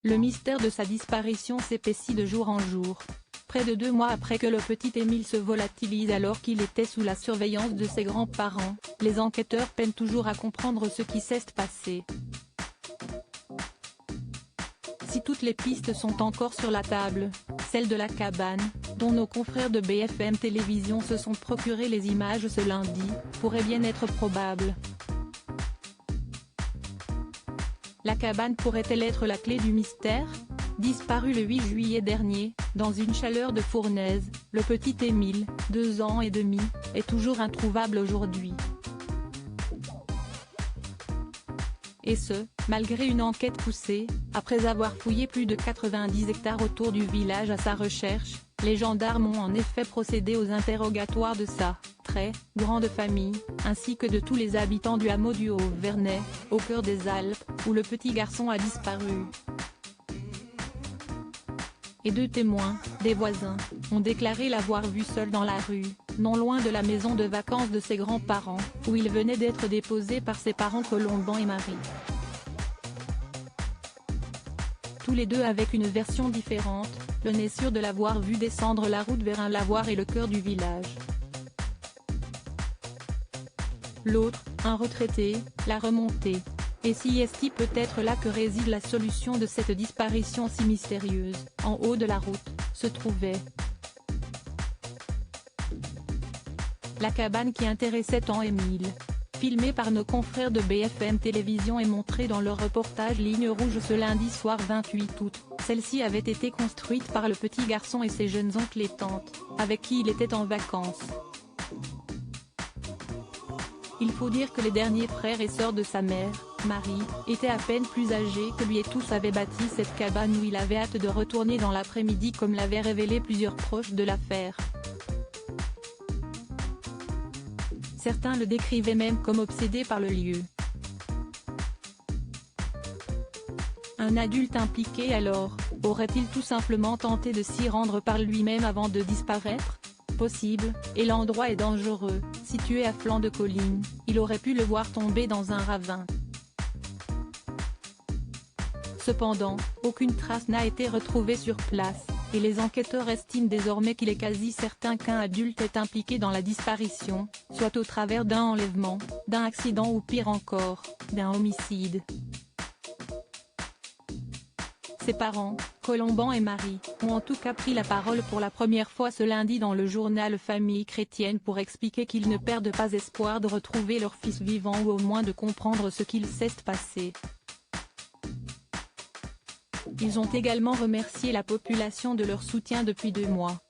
Le mystère de sa disparition s'épaissit de jour en jour. Près de 2 mois après que le petit Émile se volatilise alors qu'il était sous la surveillance de ses grands-parents, les enquêteurs peinent toujours à comprendre ce qui s'est passé. Si toutes les pistes sont encore sur la table, celle de la cabane, dont nos confrères de BFM Télévision se sont procuré les images ce lundi, pourrait bien être probable. La cabane pourrait-elle être la clé du mystère ? Disparu le 8 juillet dernier, dans une chaleur de fournaise, le petit Émile, 2 ans et demi, est toujours introuvable aujourd'hui. Et ce, malgré une enquête poussée, après avoir fouillé plus de 90 hectares autour du village à sa recherche, les gendarmes ont en effet procédé aux interrogatoires de sa très grande famille, ainsi que de tous les habitants du hameau du Haut-Vernay, au cœur des Alpes, où le petit garçon a disparu. Et 2 témoins, des voisins, ont déclaré l'avoir vu seul dans la rue, non loin de la maison de vacances de ses grands-parents, où il venait d'être déposé par ses parents Colomban et Marie. Tous les deux avec une version différente, l'un est sûr de l'avoir vu descendre la route vers un lavoir et le cœur du village. L'autre, un retraité, l'a remonté. Et si est-ce peut-être là que réside la solution de cette disparition si mystérieuse, en haut de la route, se trouvait la cabane qui intéressait tant Émile. Filmée par nos confrères de BFM Télévision et montrée dans leur reportage Ligne Rouge ce lundi soir 28 août, celle-ci avait été construite par le petit garçon et ses jeunes oncles et tantes, avec qui il était en vacances. Il faut dire que les derniers frères et sœurs de sa mère, Marie, étaient à peine plus âgés que lui et tous avaient bâti cette cabane où il avait hâte de retourner dans l'après-midi comme l'avaient révélé plusieurs proches de l'affaire. Certains le décrivaient même comme obsédé par le lieu. Un adulte impliqué alors, aurait-il tout simplement tenté de s'y rendre par lui-même avant de disparaître ? Possible, et l'endroit est dangereux, situé à flanc de colline, il aurait pu le voir tomber dans un ravin. Cependant, aucune trace n'a été retrouvée sur place, et les enquêteurs estiment désormais qu'il est quasi certain qu'un adulte est impliqué dans la disparition, soit au travers d'un enlèvement, d'un accident ou pire encore, d'un homicide. Ses parents, Colomban et Marie, ont en tout cas pris la parole pour la première fois ce lundi dans le journal Famille chrétienne pour expliquer qu'ils ne perdent pas espoir de retrouver leur fils vivant ou au moins de comprendre ce qu'il s'est passé. Ils ont également remercié la population de leur soutien depuis 2 mois.